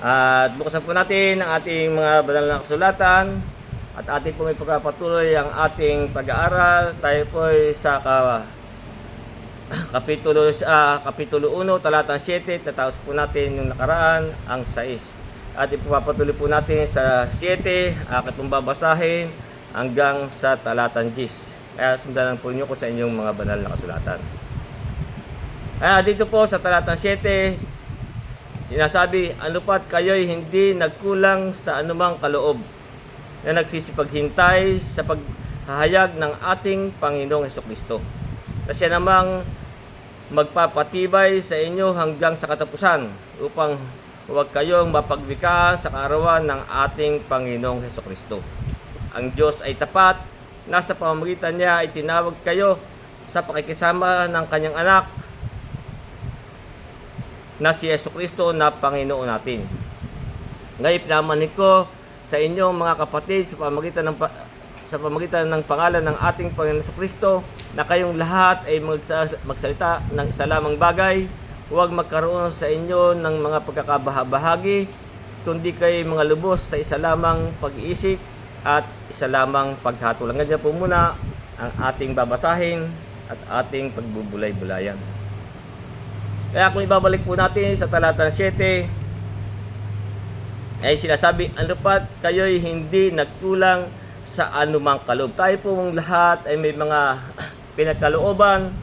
At bukasan po natin ang ating mga banal na kasulatan at ating pong ipagpapatuloy ang ating pag-aaral. Tayo po ay sa Kapitulo 1, talatang 7, tatapos po natin yung nakaraan, ang 6. At ipapatuloy po natin sa 7, aking pong babasahin hanggang sa talatang 10. Kaya sundan po niyo ko sa inyong mga banal na kasulatan. Dito po sa talatang 7, sinasabi, ano pat kayo'y hindi nagkulang sa anumang kaloob na nagsisipaghintay sa paghahayag ng ating Panginoong Hesukristo. Na siya namang magpapatibay sa inyo hanggang sa katapusan upang huwag kayong mapagbikaan sa kaarawan ng ating Panginoong Hesukristo. Ang Diyos ay tapat, nasa pamamagitan niya ay tinawag kayo sa pakikisama ng kanyang anak na si Hesukristo na Panginoon natin. Ngayon pinamanin ko sa inyong mga kapatid sa pamamagitan ng pangalan ng ating Panginoon Hesukristo na kayong lahat ay magsalita ng isa lamang bagay, huwag magkaroon sa inyo ng mga pagkakabahabahagi, kundi kayo mga lubos sa isa lamang pag-iisip at isa lamang paghatol. Ganyan po muna ang ating babasahin at ating pagbubulay-bulayan. Kaya kung ibabalik po natin sa talatang 7, ay sinasabi, ano pat kayo'y hindi nagkulang sa anumang kaloob. Tayo pong lahat ay may mga pinagkalooban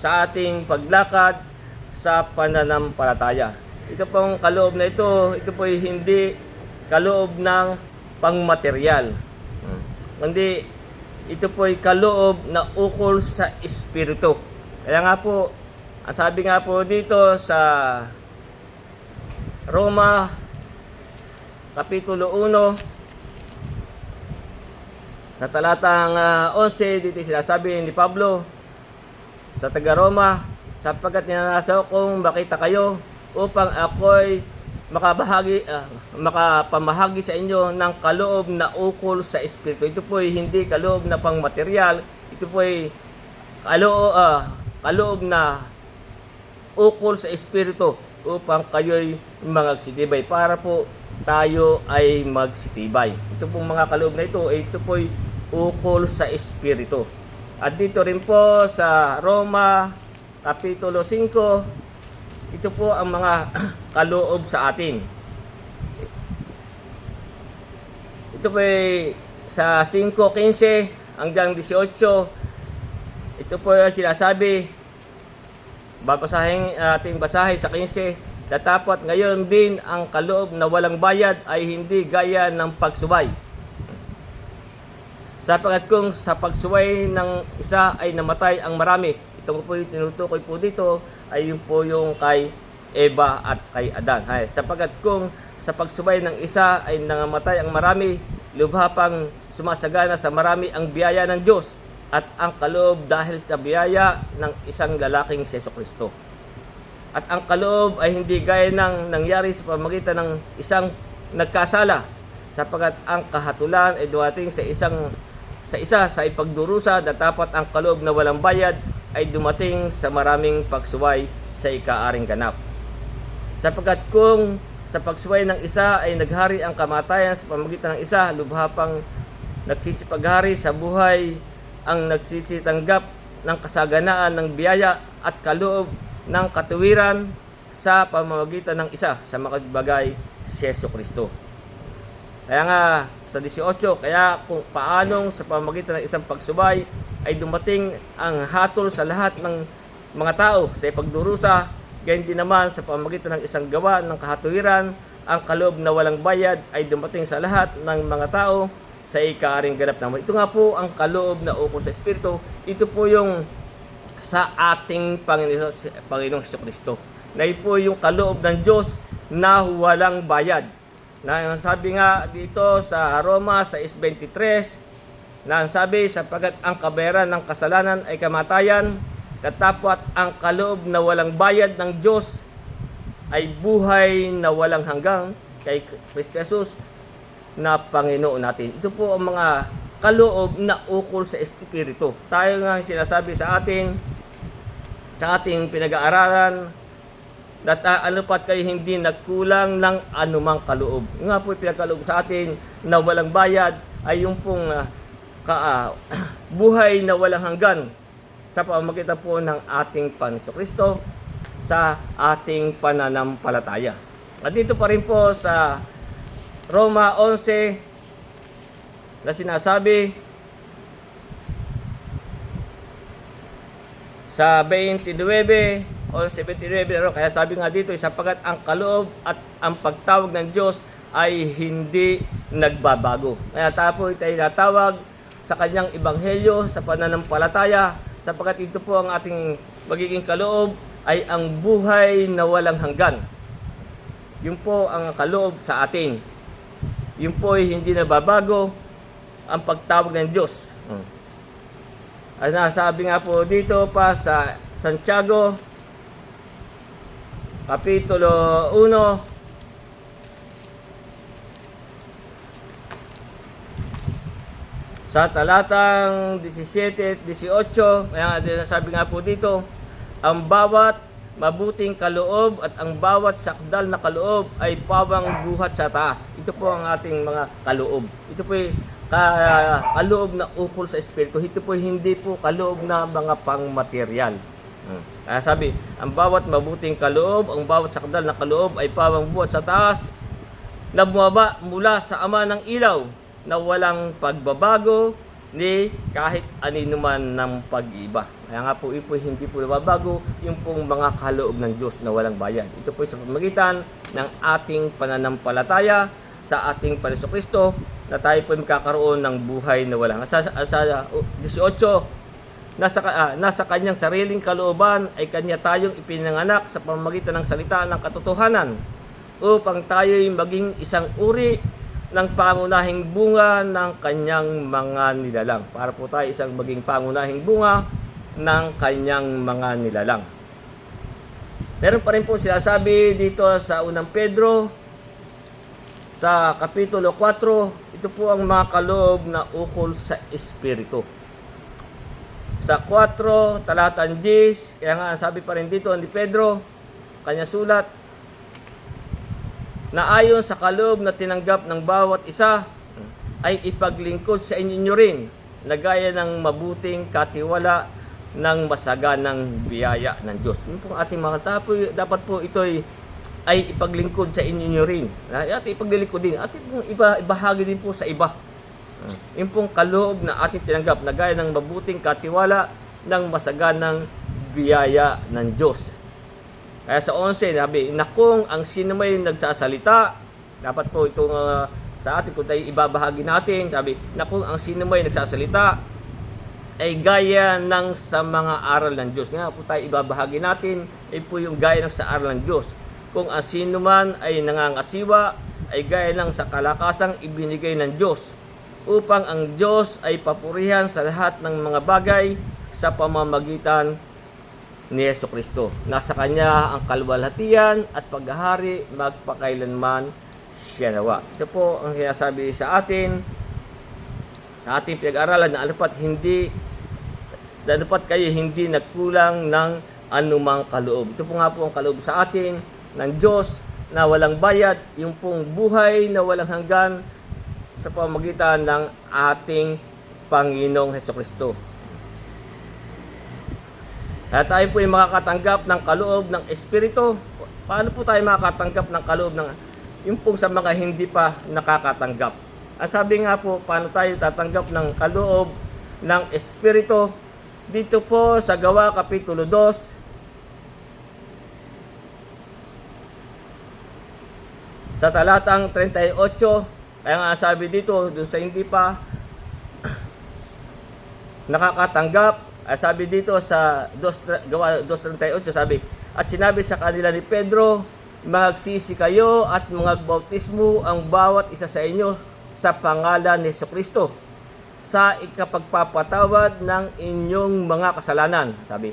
sa ating paglakad sa pananampalataya. Ito pong kaloob na ito po ay hindi kaloob ng pangmateryal. Kundi ito po ay kaloob na ukol sa espiritu. Kaya nga po, ang sabi nga po dito sa Roma, Kapitulo 1, sa talatang 11, dito sinasabi ni Pablo sa taga-Roma, sapagkat ninanasa kong makita kayo upang ako'y makapamahagi sa inyo ng kaloob na ukol sa Espiritu. Ito po ay hindi kaloob na pang material, ito po ay kaloob na ukol sa Espiritu upang kayo'y magsitibay, para po tayo ay magsitibay. Ito pong mga kaloob na ito po'y ukol sa Espiritu. At dito rin po sa Roma Kapitulo 5, ito po ang mga kaloob sa atin. Ito po ay sa 5:15 hanggang 18. Ito po ay sinasabi, ating basahin sa 15. Datapat ngayon din ang kaloob na walang bayad ay hindi gaya ng pagsuway. Sapagkat kung sa pagsuway ng isa ay namatay ang marami, ito po yung tinutukoy po dito ay yun po yung kay Eva at kay Adan. Sapagkat kung sa pagsuway ng isa ay nangamatay ang marami, lubha pang sumasagana sa marami ang biyaya ng Diyos at ang kaloob dahil sa biyaya ng isang lalaking si Hesukristo. At ang kaloob ay hindi gaya ng nangyari sa pamamagitan ng isang nagkasala, sapagkat ang kahatulan ay dumating sa isa sa ipagdurusa, datapat ang kaloob na walang bayad ay dumating sa maraming pagsuway sa ikaaring ganap. Sapagkat kung sa pagsuway ng isa ay naghari ang kamatayan sa pamamagitan ng isa, lubha pang nagsisipaghari sa buhay ang nagsisitanggap ng kasaganaan ng biyaya at kaloob ng katuwiran sa pamamagitan ng isa sa makabagay si Hesukristo. Kaya nga sa 18, kaya kung paanong sa pamamagitan ng isang pagsubay ay dumating ang hatol sa lahat ng mga tao sa ipagdurusa, gayon din naman sa pamamagitan ng isang gawa ng kahatuwiran, ang kaloob na walang bayad ay dumating sa lahat ng mga tao sa ikaaring ganap naman. Ito nga po ang kaloob na ukol sa Espiritu. Ito po yung sa ating Panginoong Hesukristo. Na ito po yung kaloob ng Diyos na walang bayad. Na sabi nga dito sa Roma 6:23, na sabi, sapagkat ang kabayaran ng kasalanan ay kamatayan, katapat ang kaloob na walang bayad ng Diyos ay buhay na walang hanggang kay Kristo Jesus na Panginoon natin. Ito po ang mga kaloob na ukol sa Espiritu. Tayo nga sinasabi sa ating pinag-aaralan ano pat kayo hindi nagkulang ng anumang kaloob. Yung nga po pinagkaloob sa atin na walang bayad ay yung pong buhay na walang hanggan sa pamamagitan po ng ating Panginoon Kristo sa ating pananampalataya. At dito pa rin po sa Roma 11 na sinasabi sa 29 o 79, kaya sabi nga dito, sapagkat ang kaloob at ang pagtawag ng Diyos ay hindi nagbabago. Kaya tayo natawag sa kanyang ebanghelyo sa pananampalataya, sapagkat ito po ang ating magiging kaloob ay ang buhay na walang hanggan. Yun po ang kaloob sa atin. Yun po ay hindi nagbabago ang pagtawag ng Diyos. At nasabi nga po dito pa sa Santiago Kapitulo 1 sa talatang 17 at 18, kaya nasabi nga po dito, ang bawat mabuting kaloob at ang bawat sakdal na kaloob ay pawang buhat sa taas. Ito po ang ating mga kaloob. Ito po ay kaloob na ukol sa Espiritu. Ito po hindi po kaloob na mga pangmaterial. Kaya sabi, ang bawat mabuting kaloob, ang bawat sakdal na kaloob ay pawang buhat sa taas na bumaba mula sa Ama ng ilaw na walang pagbabago ni kahit aninuman ng pag-iba. Kaya nga po, ito hindi po nababago yung pong mga kaloob ng Diyos na walang bayad. Ito po sa pamamagitan ng ating pananampalataya sa ating Panginoon Kristo na tayo po magkakaroon ng buhay na walang. Sa 18, nasa kanyang sariling kalooban ay kanya tayong ipinanganak sa pamamagitan ng salita ng katotohanan upang tayo'y maging isang uri ng pangunahing bunga ng kanyang mga nilalang. Para po tayo isang maging pangunahing bunga ng kanyang mga nilalang. Meron pa rin po sinasabi dito sa unang Pedro sa Kapitulo 4, ito po ang mga kaloob na ukol sa Espiritu. Sa 4, talatang 10, kaya nga sabi pa rin dito ni Pedro, kanya sulat, na ayon sa kaloob na tinanggap ng bawat isa, ay ipaglingkod sa inyo rin, na gaya ng mabuting katiwala ng masaganang biyaya ng Diyos. Yun po ating mga dapat po ito ay ipaglingkod sa inyo rin. At ipaglingkod din, at ibahagi din po sa iba. Yung pong kaloob na ating tinanggap na gaya ng mabuting katiwala ng masaganang biyaya ng Diyos. Kaya sa 11, sabi, na kung ang sino may nagsasalita, dapat po itong sa atin, kung tayo ibabahagi natin, sabi, na kung ang sino may nagsasalita, ay gaya ng sa mga aral ng Diyos. Nga po tayo ibabahagi natin, ay po yung gaya ng sa aral ng Diyos. Kung ang sino man ay nangangasiwa, ay gaya ng sa kalakasang ibinigay ng Diyos, upang ang Diyos ay papurihan sa lahat ng mga bagay sa pamamagitan ni Jesucristo. Nasa Kanya ang kalwalhatian at paghahari magpakailanman siya nawa. Ito po ang sinasabi sa atin, sa ating pinag-aralan na dapat kayo hindi nagkulang ng anumang kaloob. Ito po nga po ang kaloob sa atin ng Diyos na walang bayad, yung pong buhay na walang hanggan sa pamamagitan ng ating Panginoong Jesucristo. At tayo po ay makakatanggap ng kaloob ng Espiritu. Paano po tayo makakatanggap ng kaloob ng yung pong sa mga hindi pa nakakatanggap? Ang sabi nga po, paano tayo tatanggap ng kaloob ng Espiritu? Dito po sa Gawa Kapitulo 2, sa talatang 38, kaya nga sabi dito, doon sa hindi pa nakakatanggap, sabi dito sa Gawa 2:38, sabi, at sinabi sa kanila ni Pedro, magsisi kayo at magbautismo ang bawat isa sa inyo sa pangalan ni Jesucristo sa ikapagpapatawad ng inyong mga kasalanan, sabi,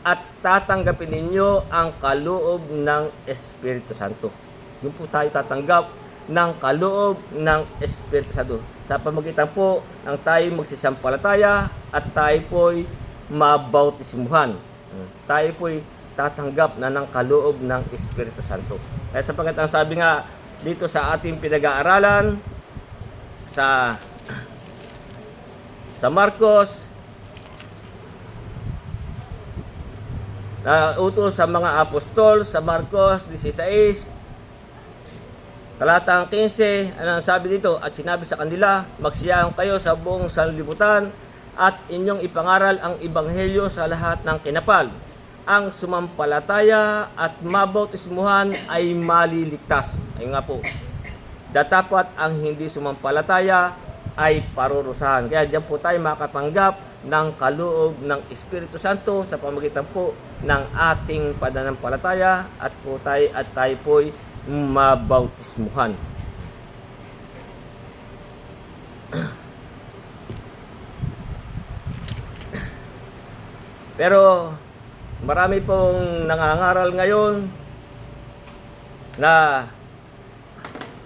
at tatanggapin ninyo ang kaloob ng Espiritu Santo. Doon po tayo tatanggap ng kaloob ng Espiritu Santo. Sa pamamagitan po ng tayo magsisampalataya at tayo po'y mabautismuhan. Tayo po'y tatanggap na ng kaloob ng Espiritu Santo. Kaya sapagkat ang sabi nga dito sa ating pinag-aaralan sa Marcos, na utos sa mga apostol sa Marcos 16 talatang 15, ano sabi dito? At sinabi sa kanila, magsiyahon kayo sa buong sanlibutan at inyong ipangaral ang ebanghelyo sa lahat ng kinapal. Ang sumampalataya at mabautismuhan ay maliligtas. Ayun nga po. Datapat ang hindi sumampalataya ay parurusahan. Kaya diyan po tayo makatanggap ng kaloob ng Espiritu Santo sa pamamagitan po ng ating pananampalataya at tayo po'y mabautismuhan. Pero marami pong nangangaral ngayon na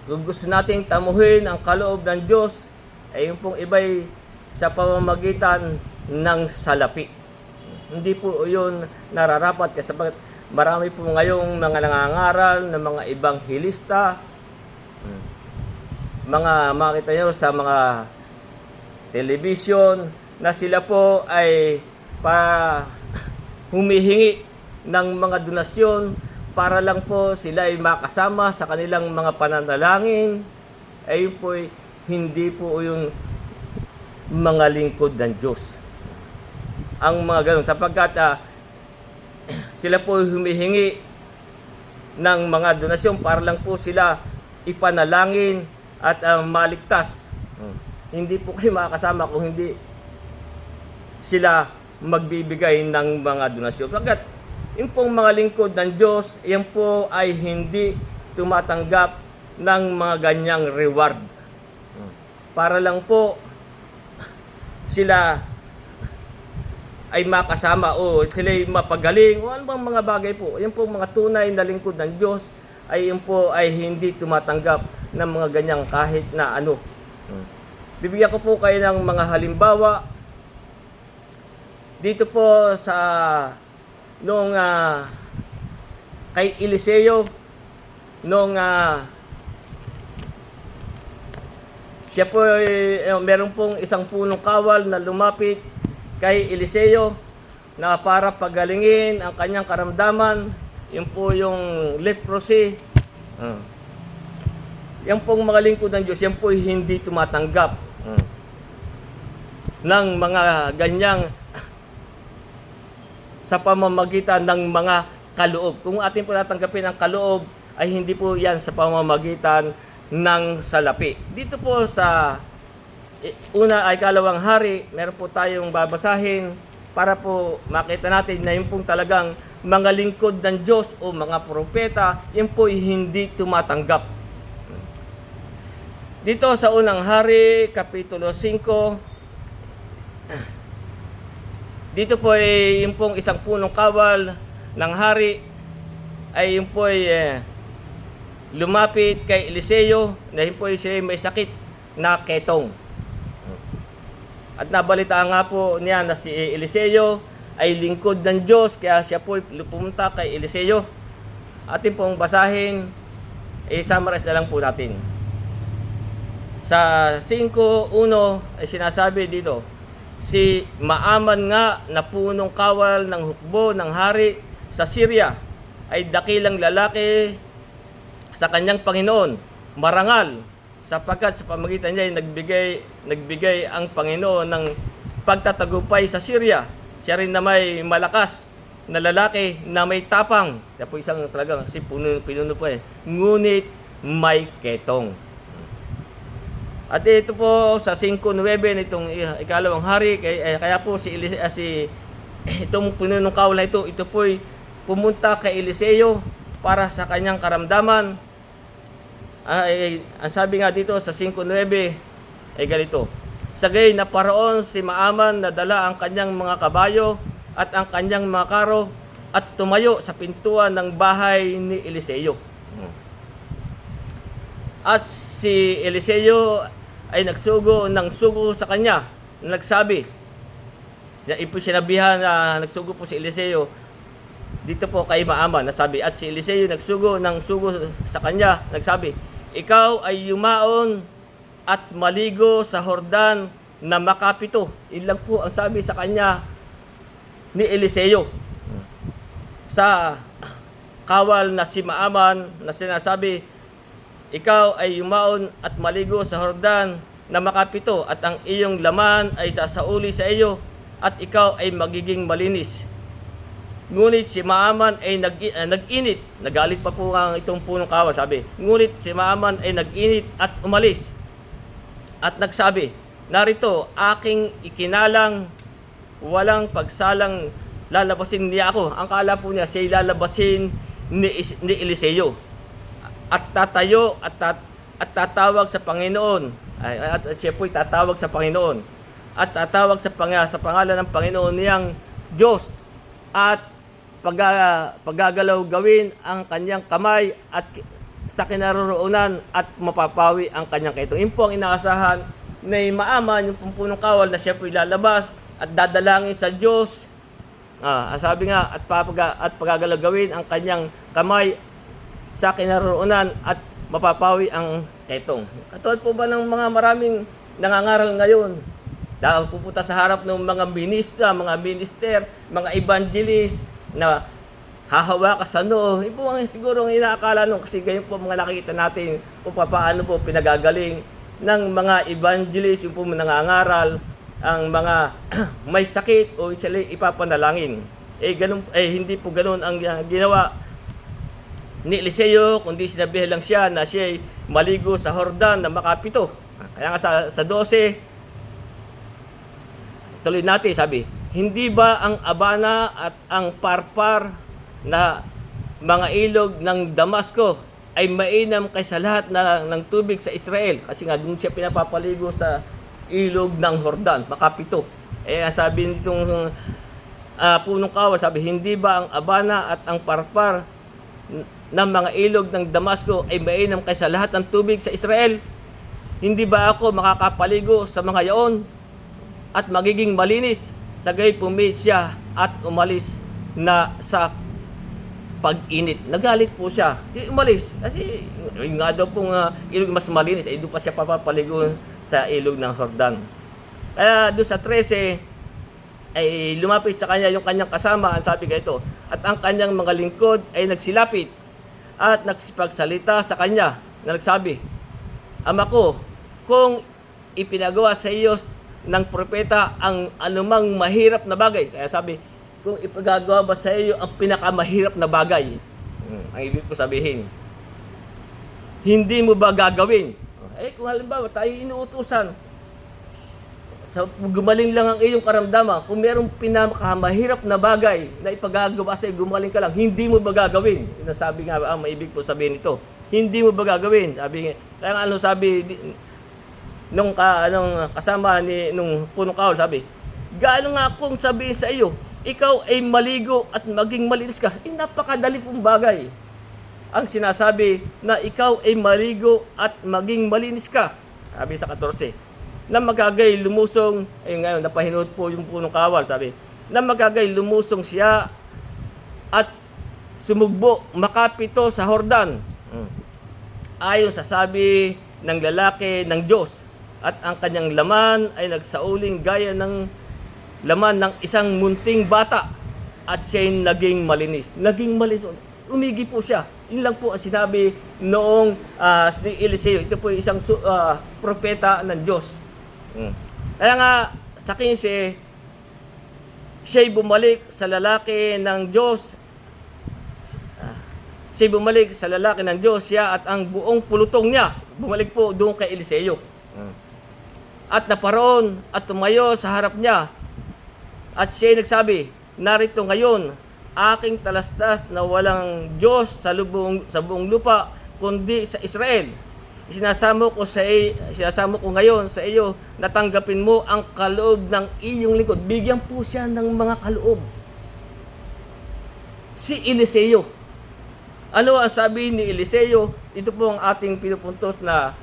kung gusto nating tamuhin ang kaloob ng Diyos, ay yung pong iba'y sa pamamagitan ng salapi. Hindi po yun nararapat kasi marami po ngayong mga nangangaral ng mga ibanghilista, makita nyo sa mga television na sila po ay humihingi ng mga donasyon para lang po sila ay makasama sa kanilang mga pananalangin. Ayun po hindi po yung mga lingkod ng Diyos. Ang mga ganun sapagkat sila po humihingi ng mga donasyon para lang po sila ipanalangin at maligtas. Hindi po kayo makakasama kung hindi sila magbibigay ng mga donasyon. Sapagkat yung pong mga lingkod ng Diyos, yan po ay hindi tumatanggap ng mga ganyang reward. Para lang po sila ay makasama o sila ay mapagaling o ano bang mga bagay po. Yan po mga tunay na lingkod ng Diyos ay yan po ay hindi tumatanggap ng mga ganyang kahit na ano. Bibigyan ko po kayo ng mga halimbawa. Dito po sa noong kay Eliseo, noong siya po meron pong isang punong kawal na lumapit kay Eliseo na para pagalingin ang kanyang karamdaman. Yun po yung leprosy. Yan pong mga lingkod ng Diyos, yan po hindi tumatanggap ng mga ganyang sa pamamagitan ng mga kaloob. Kung atin po natanggapin ang kaloob, ay hindi po yan sa pamamagitan ng salapi. Dito po sa una ay Ikalawang Hari, meron po tayong babasahin para po makita natin na yun pong talagang mga lingkod ng Diyos o mga propeta, yun po hindi tumatanggap. Dito sa unang Hari, Kapitulo 5, dito po ay yung pong isang punong kawal ng hari ay yung po ay lumapit kay Eliseo na yun po ay siya may sakit na ketong. At nabalitaan nga po niya na si Eliseo ay lingkod ng Diyos kaya siya po pumunta kay Eliseo. Atin pong basahin, summarize na lang po natin. Sa 5:1 ay sinasabi dito, si Maaman nga na punong kawal ng hukbo ng hari sa Syria ay dakilang lalaki sa kanyang Panginoon, marangal, sapagkat sa pamagitan niya ay nagbigay ang Panginoon ng pagtatagumpay sa Syria. Siya rin na may malakas na lalaki na may tapang. Siya po isang talagang pinuno po ngunit may ketong. At ito po sa 5:9 nitong Ikalawang Hari, kaya po itong pununong kawal na ito po pumunta kay Eliseo para sa kanyang karamdaman. Ang sabi nga dito sa 5:9 ay ganito, sagay na paraon si Maaman na dala ang kanyang mga kabayo at ang kanyang mga karo at tumayo sa pintuan ng bahay ni Eliseo. At si Eliseo ay nagsugo sa kanya, nagsabi, sinabihan na nagsugo po si Eliseo, dito po kay Maaman, nasabi, at si Eliseo nagsugo ng sugo sa kanya, nagsabi, ikaw ay yumaon at maligo sa Hordan na makapito. Ilang po ang sabi sa kanya ni Eliseo sa kawal na si Maaman na sinasabi, ikaw ay yumaon at maligo sa Hordan na makapito at ang iyong laman ay sasauli sa iyo at ikaw ay magiging malinis. Ngunit si Maaman ay nag-init. Nagalit pa po ang itong punong kawa, sabi. Ngunit si Maaman ay nag-init at umalis. At nagsabi, narito, aking ikinalang, walang pagsalang lalabasin niya ako. Ang kala po niya, siya'y lalabasin ni Eliseo. At tatayo at tatawag sa Panginoon. At siya po'y tatawag sa Panginoon. At tatawag sa pangalan ng Panginoon niyang Diyos. At paggagalaw gawin ang kanyang kamay at sa kinaroroonan at mapapawi ang kanyang kaitong. Yun po ang inaasahan na Maaman, yung punong kawal na siya po'y lalabas at dadalangin sa Diyos. Sabi nga, at paggagalaw gawin ang kanyang kamay sa kinaroroonan at mapapawi ang kaitong. Katulad po ba ng mga maraming nangangaral ngayon? Dahil pupunta sa harap ng mga ministra, mga minister, mga evangelist, na hahawa ka sa noo. Yun po ang siguro ang inaakala nung kasi ganyan po mga nakikita natin kung paano po pinagagaling ng mga evangelist, yung po nangangaral, ang mga may sakit o sila ipapanalangin. Hindi po ganun ang ginawa ni Eliseo, kundi sinabihan lang siya na siya ay maligo sa Hordan na makapito. Kaya nga sa 12, tuloy natin, sabi, hindi ba ang Abana at ang Parpar na mga ilog ng Damasco ay mainam kaysa lahat ng tubig sa Israel? Kasi nga doon siya pinapapaligo sa ilog ng Hordan, makapito. Sabi nitong punong kawal, sabi, hindi ba ang Abana at ang Parpar ng mga ilog ng Damasco ay mainam kaysa lahat ng tubig sa Israel? Hindi ba ako makakapaligo sa mga yaon at magiging malinis? Sagay pumis siya at umalis na sa pag-init. Nagalit po siya. Umalis. Kasi yung nga daw pong ilog mas malinis, ay doon pa siya papapaligo sa ilog ng Hordan. Kaya doon sa 13, ay lumapit sa kanya yung kanyang kasama, ang sabi ganito, at ang kanyang mga lingkod ay nagsilapit at nagsipagsalita sa kanya na nagsabi, Ama ko, kung ipinagawa sa iyo ng propeta ang anumang mahirap na bagay. Kaya sabi, kung ipagagawa ba sa iyo ang pinakamahirap na bagay, ang ibig ko sabihin, hindi mo ba gagawin? Kung halimbawa tayo inuutusan, gumaling lang ang iyong karamdaman, kung merong pinakamahirap na bagay na ipagagawa sa iyo, gumaling ka lang, hindi mo ba gagawin? Sabi nga, ang maibig ko sabihin ito, hindi mo ba gagawin? Sabi nga, kaya ano sabi nung kasama nung punong kaul, sabi, gaano nga akong sabihin sa iyo, ikaw ay maligo at maging malinis ka. Napakadali pong bagay ang sinasabi na ikaw ay maligo at maging malinis ka. Sabi sa 14, na magagay lumusong, ngayon napahinood po yung punong kawal, sabi, na magagay lumusong siya at sumugbo, makapito sa Hordan. Ayon sa sabi ng lalaki ng Diyos, at ang kanyang laman ay nagsauling gaya ng laman ng isang munting bata at siya'y naging malinis. Naging malinis. Umigi po siya. Yun lang po ang sinabi noong ni Eliseo. Ito po isang propeta ng Diyos. Kaya nga sa 15, siya'y bumalik sa lalaki ng Diyos. Siya'y bumalik sa lalaki ng Diyos, siya at ang buong pulutong niya. Bumalik po doon kay Eliseo. At naparoon at tumayo sa harap niya. At siya nagsabi, narito ngayon, aking talastas na walang Diyos sa buong lupa, kundi sa Israel. Sinasamo ko ngayon sa iyo, natanggapin mo ang kaloob ng iyong lingkod. Bigyan po siya ng mga kaloob. Si Eliseo. Ano ang sabi ni Eliseo? Ito po ang ating pinupuntos na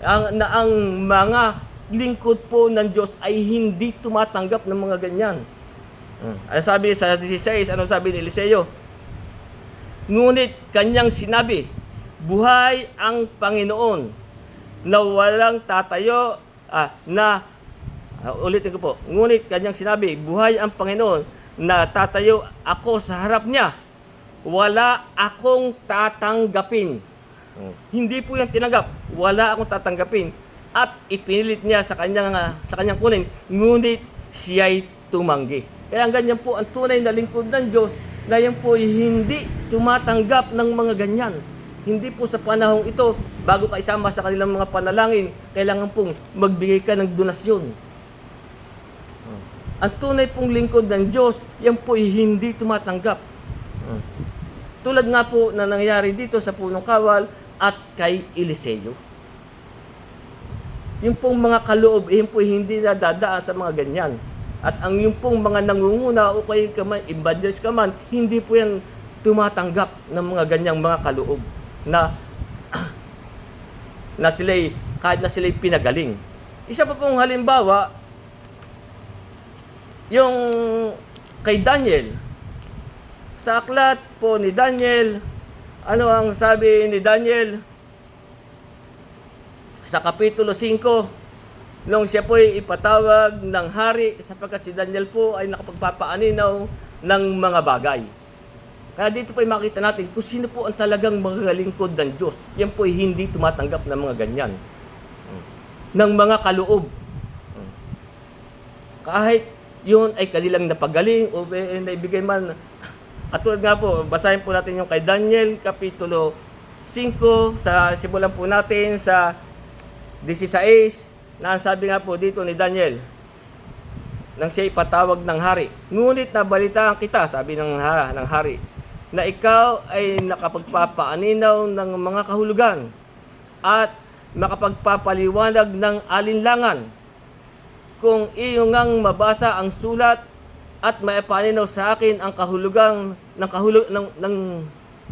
ang mga lingkod po ng Diyos ay hindi tumatanggap ng mga ganyan. Ano sabi sa 16, ano sabi ni Eliseo? Ngunit kanyang sinabi, buhay ang Panginoon na walang tatayo ulitin ko po. Ngunit kanyang sinabi, buhay ang Panginoon na tatayo ako sa harap niya. Wala akong tatanggapin. Hindi po yan tinanggap. Wala akong tatanggapin. At ipinilit niya sa kanyang kunin. Ngunit siya'y tumanggi. Kaya ganyan po ang tunay na lingkod ng Diyos na yan po hindi tumatanggap ng mga ganyan. Hindi po sa panahong ito, bago ka isama sa kanilang mga panalangin, kailangan pong magbigay ka ng donasyon. Ang tunay pong lingkod ng Diyos, yan po hindi tumatanggap. Tulad nga po na nangyari dito sa Punong Kawal at kay Eliseo. Yung pong mga kaloob, yan po hindi nadadaan sa mga ganyan. At ang yung pong mga nangunguna o kay evangelist ka man, hindi po yan tumatanggap ng mga ganyang mga kaloob na kahit na sila'y pinagaling. Isa pa pong halimbawa, yung kay Daniel. Sa aklat po ni Daniel, ano ang sabi ni Daniel? Sa Kapitulo 5, nung siya po ay ipatawag ng hari, sapagkat si Daniel po ay nakapagpapaaninaw ng mga bagay. Kaya dito po ay makita natin kung sino po ang talagang mga lingkod ng Diyos. Yan po ay hindi tumatanggap ng mga ganyan. Ng mga kaloob. Kahit yun ay kanilang napagaling o naibigay man. Katulad nga po, basahin po natin yung kay Daniel, Kapitulo 5, simulan po natin sa 16, na ang sabi nga po dito ni Daniel, nang siya ipatawag ng hari. Ngunit nabalitaan kita, sabi ng hari, na ikaw ay nakapagpapaaninaw ng mga kahulugan at makapagpapaliwanag ng alinlangan. Kung iyo ngang mabasa ang sulat at maipaninaw sa akin ang kahulugan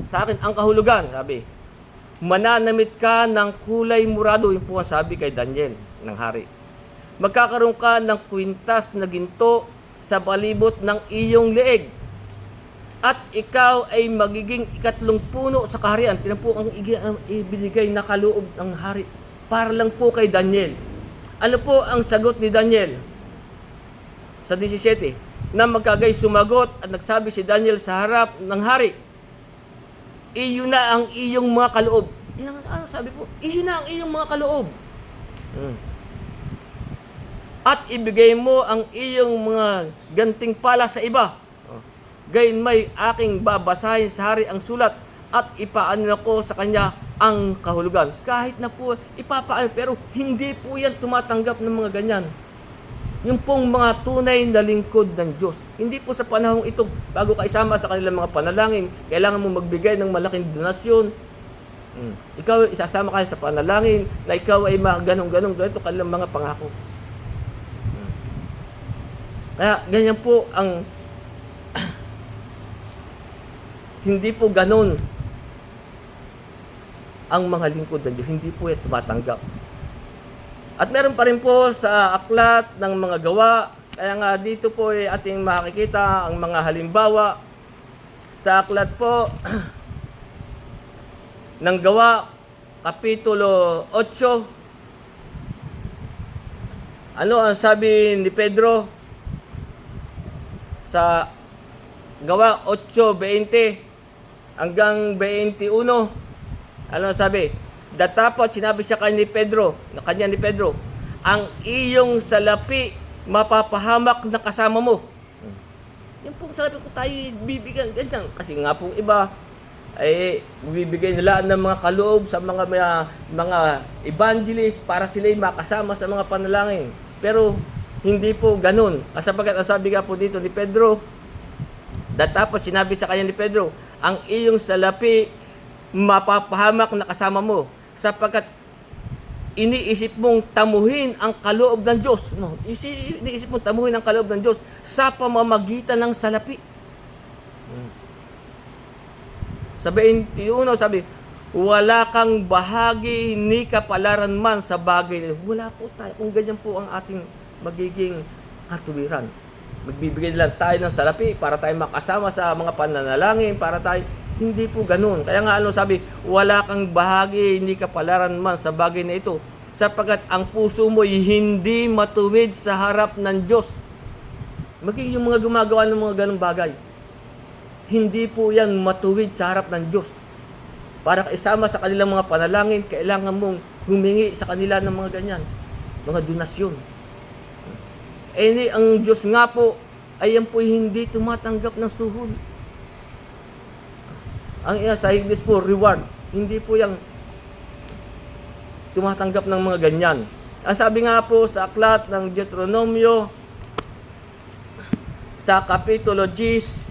sa akin ang kahulugan, sabi. Mananamit ka ng kulay murado, yun po ang sabi kay Daniel ng hari. Magkakaroon ka ng kwintas na ginto sa palibot ng iyong leeg. At ikaw ay magiging ikatlong puno sa kaharian. Tinan po ang ibinigay na kaloob ng hari para lang po kay Daniel. Ano po ang sagot ni Daniel? Sa 17, na magkagay sumagot at nagsabi si Daniel sa harap ng hari, iyo na ang iyong mga kaloob. Sabi po, iyo na ang iyong mga kaloob. At ibigay mo ang iyong mga ganting pala sa iba. Gayon may aking babasahin sa hari ang sulat at ipaanin ko sa kanya ang kahulugan. Kahit na po ipapaan, pero hindi po yan tumatanggap ng mga ganyan. Yung pong mga tunay na lingkod ng Diyos. Hindi po sa panahong ito, bago ka isama sa kanilang mga panalangin, kailangan mo magbigay ng malaking donasyon. Ikaw, isasama ka sa panalangin na ikaw ay ganong-ganong ganito kanilang mga pangako. Kaya ganyan po ang hindi po ganon ang mga lingkod ng Diyos. Hindi po yan tumatanggap. At meron pa rin po sa aklat ng mga gawa. Kaya nga dito po ay ating makikita ang mga halimbawa sa aklat po ng gawa, Kapitulo 8. Ano ang sabi ni Pedro sa gawa 8:20 hanggang 21? Ano sabi? Datapot sinabi siya kanya ni Pedro, ang iyong salapi mapapahamak na kasama mo. Yan pong sabi ko tayo bibigyan ganyan. Kasi nga pong iba ay bibigay nila ng mga kaloob sa mga evangelist para sila'y makasama sa mga panalangin. Pero hindi po ganun. Sapagkat ang sabi nga po dito ni Pedro, datapot sinabi sa kanya ni Pedro, ang iyong salapi mapapahamak na kasama mo sapagkat iniisip mong tamuhin ang kaloob ng Diyos. No, iniisip mong tamuhin ang kaloob ng Diyos sa pamamagitan ng salapi. Sa 21, sabi, wala kang bahagi ni kapalaran man sa bagay. Wala po tayo. Kung ganyan po ang ating magiging katuwiran. Magbibigay lang tayo ng salapi para tayo makasama sa mga pananalangin, para tayo Hindi po ganun. Kaya nga sabi, wala kang bahagi, hindi ka palaran man sa bagay na ito, sapagkat ang puso mo ay hindi matuwid sa harap ng Diyos. Maging yung mga gumagawa ng mga ganung bagay, hindi po yan matuwid sa harap ng Diyos. Para isama sa kanilang mga panalangin, kailangan mong humingi sa kanila ng mga ganyan, mga donasyon. Ang Diyos nga po, ay yan po hindi tumatanggap ng suhol. Ang sa English po, reward. Hindi po yung tumatanggap ng mga ganyan. Ang sabi nga po sa aklat ng Deuteronomio, sa Kapitulo 10,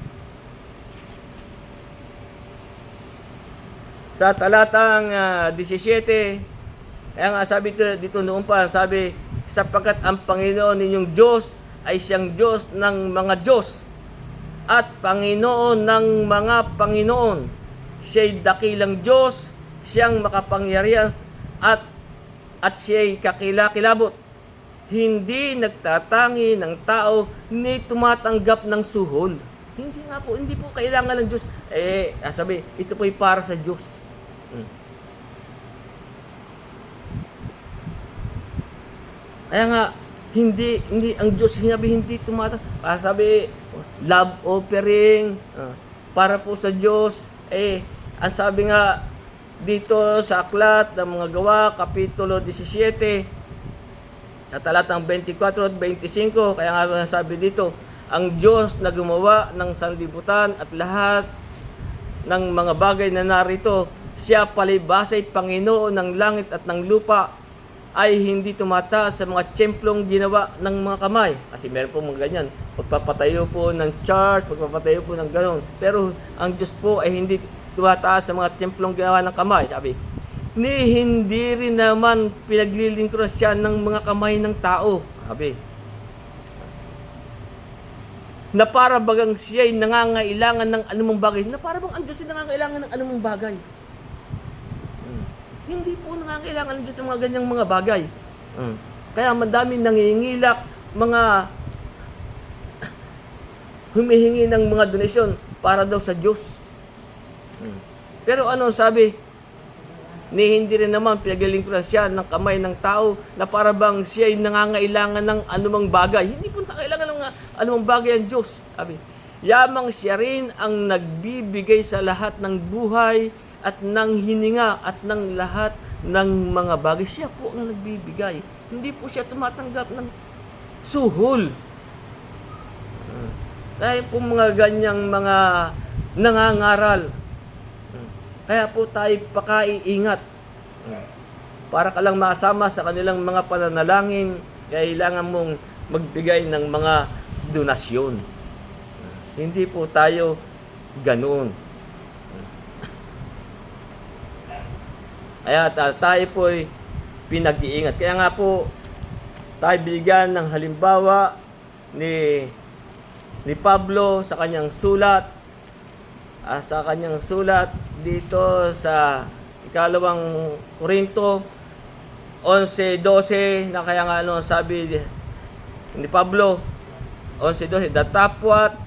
sa talatang 17, kaya nga sabi dito noon pa, sabi, sapagkat ang Panginoon ninyong Diyos ay siyang Diyos ng mga Diyos at Panginoon ng mga Panginoon. Siya'y dakilang Diyos, siyang makapangyarihan at siya'y kakilakilabot. Hindi nagtatangi ng tao ni tumatanggap ng suhol. Hindi po kailangan ng Diyos. Sabi, ito po'y para sa Diyos. Kaya nga, hindi ang Diyos hindi tumatanggap. Sabi, love offering, para po sa Diyos. Ang sabi nga dito sa aklat ng mga gawa, Kapitulo 17, sa talatang 24 at 25, kaya nga sabi dito, ang Diyos na gumawa ng sanlibutan at lahat ng mga bagay na narito, siya palibasay Panginoon ng langit at ng lupa, ay hindi tumataas sa mga templong ginawa ng mga kamay. Kasi meron po mga ganyan, pagpapatayo po ng church, pagpapatayo po ng gano'n. Pero ang Diyos po ay hindi tumataas sa mga templong ginawa ng kamay. Sabi, hindi rin naman pinaglilingkuran siya ng mga kamay ng tao. Sabi, na para bagang siya'y nangangailangan ng anumang bagay. Na para bang ang Diyos ay nangangailangan ng anumang bagay. Hindi po nangangailangan ng Diyos ng mga ganyang mga bagay. Kaya madami nangingilak, mga humihingi ng mga donasyon para daw sa Diyos. Pero sabi, hindi rin naman pinaglilingkuran siya ng kamay ng tao na para bang siya ay nangangailangan ng anumang bagay. Hindi po nakailangan ng anumang bagay ang Diyos. Sabi, yamang siya rin ang nagbibigay sa lahat ng buhay at ng hininga at ng lahat ng mga bagay. Siya po ang nagbibigay. Hindi po siya tumatanggap ng suhol. Dahil po mga ganyang mga nangangaral. Kaya po tayo pakaiingat. Para ka lang masama sa kanilang mga pananalangin, kailangan mong magbigay ng mga donasyon. Hindi po tayo ganoon. Kaya tayo po'y pinag-iingat. Kaya nga po, tayo bigyan ng halimbawa ni Pablo sa kanyang sulat. Sa kanyang sulat dito sa ikalawang Korinto 11:12, na kaya nga sabi ni Pablo 11:12, datapwat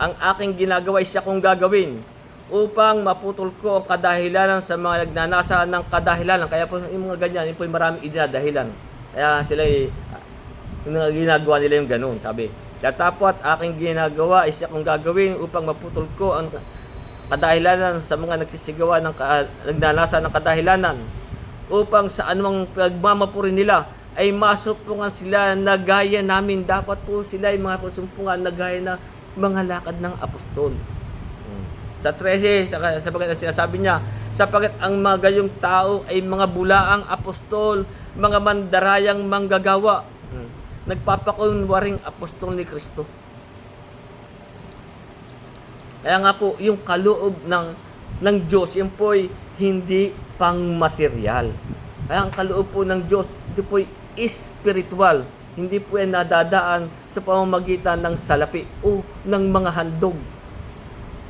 ang aking ginagawa ay siya kong gagawin upang maputol ko ang kadahilanan sa mga nagnanasa ng kadahilanan. Kaya po yung mga ganyan, yung po yung maraming idinadahilan. Kaya sila ginagawa nila yung ganun. Sabi, datapwat aking ginagawa ay siya kong gagawin upang maputol ko ang kadahilanan sa mga nagsisigawa ng nagnanasa ng kadahilanan, upang sa anumang pagmamapuri nila ay masumpungan sila na gaya namin. Dapat po sila ay mga pasumpungan na gaya na mga lakad ng apostol. Sa 13, sapagat sinasabi niya, sapagat ang mga gayong tao ay mga bulaang apostol, mga mandarayang manggagawa, nagpapakunwaring apostol ni Kristo. Kaya nga po, yung kaloob ng Diyos, yun po'y hindi pang material. Kaya ang kaloob po ng Diyos, ito po'y spiritual. Hindi po yan nadadaan sa pamamagitan ng salapi o ng mga handog.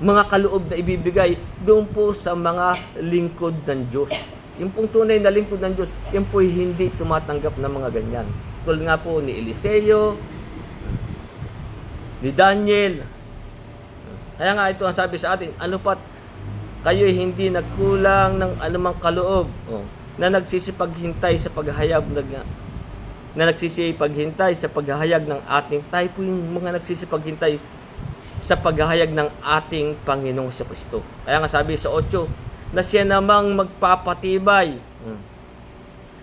Mga kaloob na ibibigay doon po sa mga lingkod ng Diyos. Yung pong tunay na lingkod ng Diyos, yan po'y hindi tumatanggap ng mga ganyan. Tulad nga po ni Eliseo, ni Daniel. Kaya nga ito ang sabi sa atin, ano pat kayo'y hindi nagkulang ng anumang kaloob na nagsisipaghintay sa paghahayag ng ating tayo po yung mga nagsisipaghintay sa paghahayag ng ating Panginoong Jesucristo. Kaya nga sabi sa 8 na siya namang magpapatibay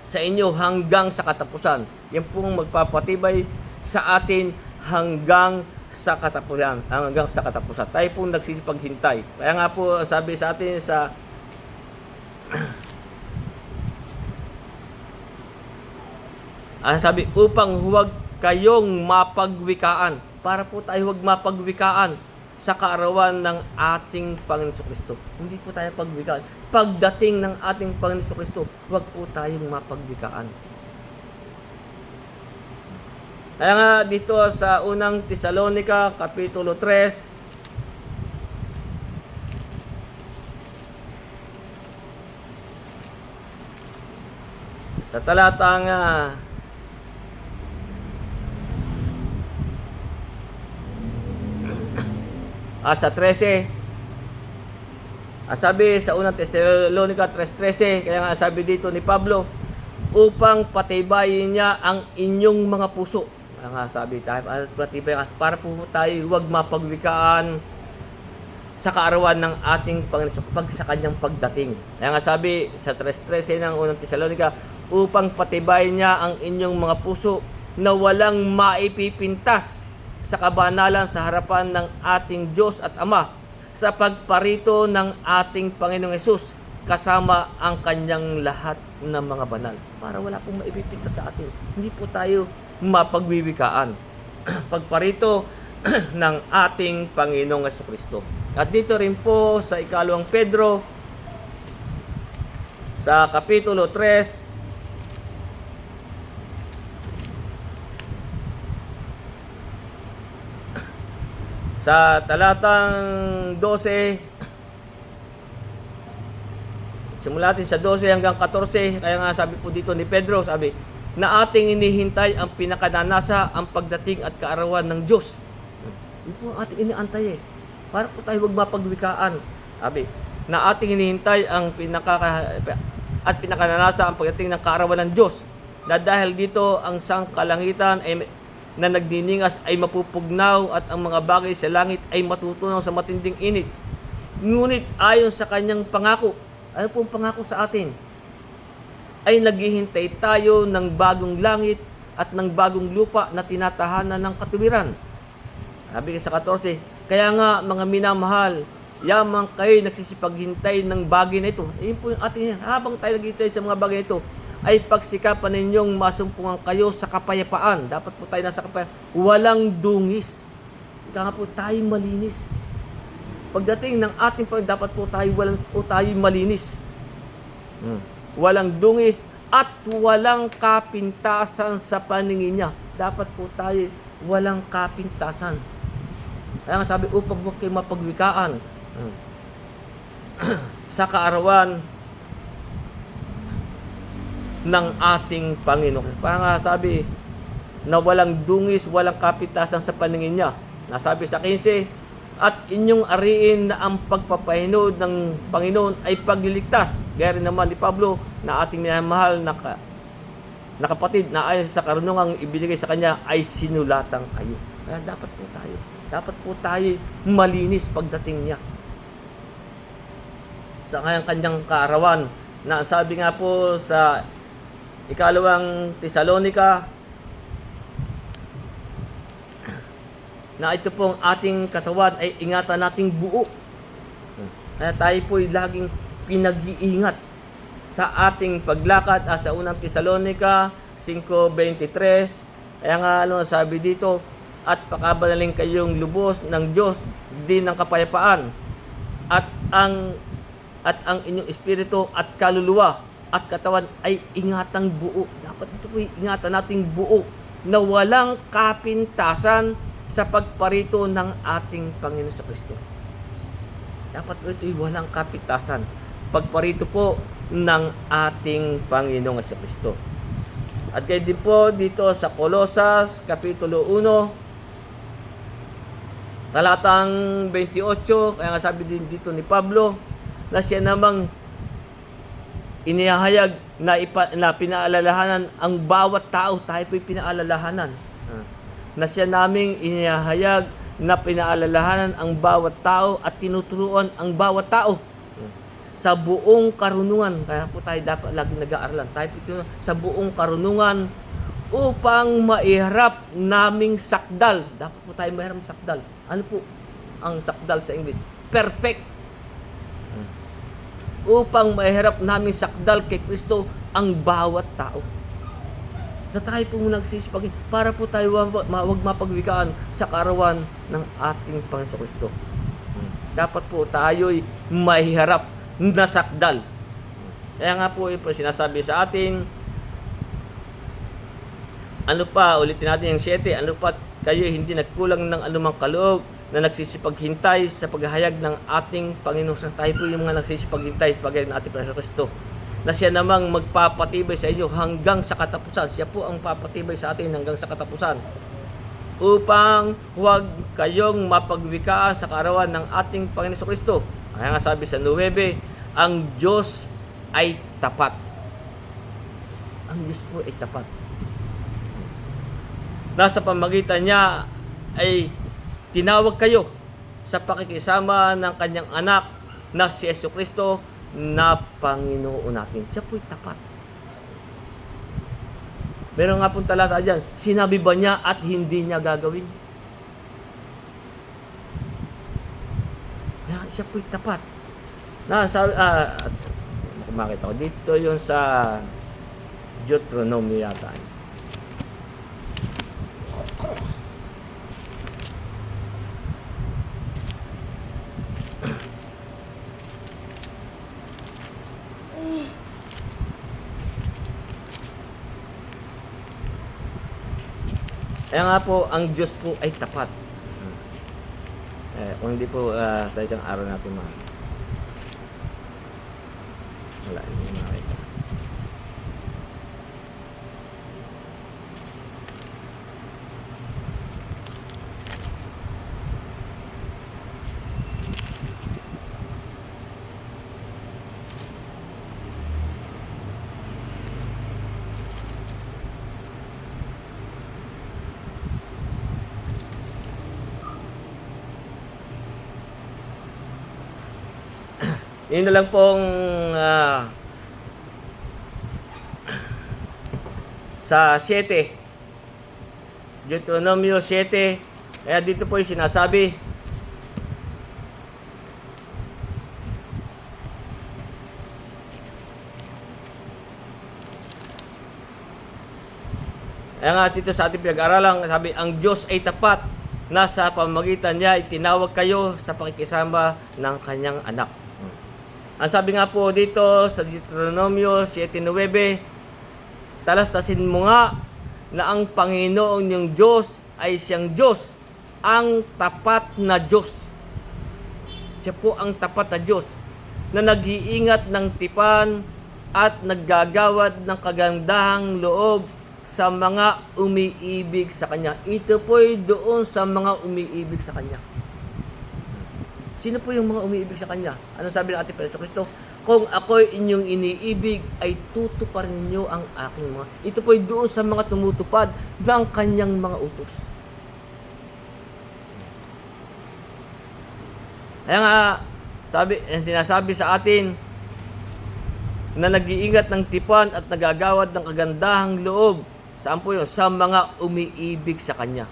sa inyo hanggang sa katapusan. Yan pong magpapatibay sa atin hanggang sa katapusan. Tayo pong nagsisipaghintay. Kaya nga po sabi sa atin sa sabi, upang huwag kayong mapagwikaan. Para po tayo huwag mapagwikaan sa kaarawan ng ating Panginoon Jesucristo. Hindi po tayo pagwikaan. Pagdating ng ating Panginoon Jesucristo, huwag po tayong mapagwikaan. Kaya nga dito sa unang Tesalonica, Kapitulo 3, sa talatang sa 13, sabi sa unang Tesalonica 3:13, kaya nga sabi dito ni Pablo, upang patibayin niya ang inyong mga puso. Kaya nga sabi tayo, patibayin, para po tayo huwag mapagwikaan sa kaarawan ng ating Panginoon pag sa kanyang pagdating. Kaya nga sabi sa 3:13 ng unang Tesalonica, upang patibayin niya ang inyong mga puso na walang maipipintas sa kabanalan sa harapan ng ating Diyos at Ama sa pagparito ng ating Panginoong Hesus kasama ang kanyang lahat ng mga banal. Para wala pong maipipintas sa atin. Hindi po tayo mapagwiwikaan. Pagparito ng ating Panginoong Jesucristo. At dito rin po sa ikalawang Pedro sa Kapitulo 3, sa talatang 12, simula natin sa 12 hanggang 14, kaya nga sabi po dito ni Pedro, sabi, na ating inihintay ang pinakananasa, ang pagdating at kaarawan ng Diyos. Yun po ang ating iniantay para po tayo huwag mapagwikaan. Sabi, na ating inihintay ang pinakananasa, ang pagdating ng kaarawan ng Diyos. Na dahil dito ang sangkalangitan ay na nagdiningas ay mapupugnaw at ang mga bagay sa langit ay matutunaw sa matinding init. Ngunit ayon sa kanyang pangako, ano pong pangako sa atin? Ay naghihintay tayo ng bagong langit at ng bagong lupa na tinatahanan ng katuwiran. Sabi sa 14, kaya nga mga minamahal, yamang kayo nagsisipaghintay ng bagay na ito. Ayun po yung ating, habang tayo naghihintay sa mga bagay na ito, ay pagsikapan ninyong masumpungan kayo sa kapayapaan. Dapat po tayo nasa kapayapaan. Walang dungis. Kaya po tayo malinis. Pagdating ng ating Panginoon, dapat po tayo malinis. Walang dungis at walang kapintasan sa paningin niya. Dapat po tayo walang kapintasan. Kaya nga sabi, upang huwag kayo mapagwikaan sa kaarawan ng ating Panginoon. Parang nga sabi na walang dungis, walang kapintasan sa paningin niya. Nasabi sa 15, at inyong ariin na ang pagpapahinod ng Panginoon ay pagliligtas. Gaya rin naman ni Pablo na ating minamahal na kapatid na ayon sa karunungang ibinigay sa kanya ay sinulatan kayo. Kaya dapat po tayo malinis pagdating niya sa kanyang kaarawan. Na sabi nga po sa ikalawang Tesalonica na ito pong ating katawan ay ingatan nating buo. Kaya tayo po ay laging pinag-iingat sa ating paglakad. Sa unang Tesalonica 5:23, kaya nga sabi dito, at pakabanaling kayong lubos ng Diyos din ng kapayapaan at ang inyong espiritu at kaluluwa at katawan ay ingatang buo. Dapat ito po ingatan nating buo na walang kapintasan sa pagparito ng ating Panginoon sa Kristo. Dapat po ito walang kapintasan. Pagparito po ng ating Panginoong sa Kristo. At gaya din po dito sa Colosas, Kapitulo 1, talatang 28, kaya nga sabi din dito ni Pablo, na siya namang inihahayag na pinaalalahanan ang bawat tao. Tayo po'y pinaalalahanan. Na siya naming inihahayag na pinaalalahanan ang bawat tao at tinuturuan ang bawat tao sa buong karunungan. Kaya po tayo dapat laging nag-aaralan. Tayo po sa buong karunungan upang maiharap naming sakdal. Dapat po tayo maiharap ng sakdal. Ano po ang sakdal sa English? Perfect. Upang maiharap namin sakdal kay Kristo ang bawat tao. Na tayo po muna nagsisipag para po tayo wag mapagwikaan sa kaarawan ng ating Panginoon Kristo. Dapat po tayo'y maiharap na sakdal. Kaya nga po yung sinasabi sa atin, ano pa, ulitin natin yung 7, ano pa kayo hindi nagkulang ng anumang kaloob na nagsisipaghintay sa paghahayag ng ating Panginoon. Tayo po yung mga nagsisipaghintay sa paghahayag ng ating Panginoon Kristo. Na siya namang magpapatibay sa inyo hanggang sa katapusan. Siya po ang papatibay sa atin hanggang sa katapusan. Upang huwag kayong mapagwikaan sa kaarawan ng ating Panginoon Kristo. Kaya nga sabi sa 9, ang Diyos ay tapat. Ang Diyos po ay tapat. Nasa pamagitan niya ay tinawag kayo sa pakikisama ng kanyang anak na si Jesucristo na Panginoon natin. Siya po'y tapat. Meron nga pong talata dyan, sinabi ba niya at hindi niya gagawin? Kaya siya po'y tapat. Makita ko dito yung sa Deuteronomy yata. Kaya nga po, ang Diyos po ay tapat. Kung hindi po sa isang araw natin wala, hindi makita. Yun na lang pong sa 7. Deuteronomio 7. Kaya dito po yung sinasabi, kaya nga dito sa ating pinag-aralan, sabi, ang Diyos ay tapat na sa pamamagitan niya itinawag kayo sa pakikisama ng kanyang anak. Ang sabi nga po dito sa Deuteronomio 7:9, talastasin mo nga na ang Panginoon yung Diyos ay siyang Diyos, ang tapat na Diyos. Siya po ang tapat na Diyos na nag-iingat ng tipan at naggagawad ng kagandahang loob sa mga umiibig sa Kanya. Ito po'y doon sa mga umiibig sa Kanya. Sino po yung mga umiibig sa Kanya? Anong sabi ng ating Panginoon Kristo? Kung ako'y inyong iniibig, ay tutuparin ninyo ang aking mga. Ito po'y doon sa mga tumutupad ng Kanyang mga utos. Kaya nga, sinasabi sa atin na nag-iingat ng tipan at nagagawad ng kagandahang loob. Saan po yun? Sa mga umiibig sa Kanya.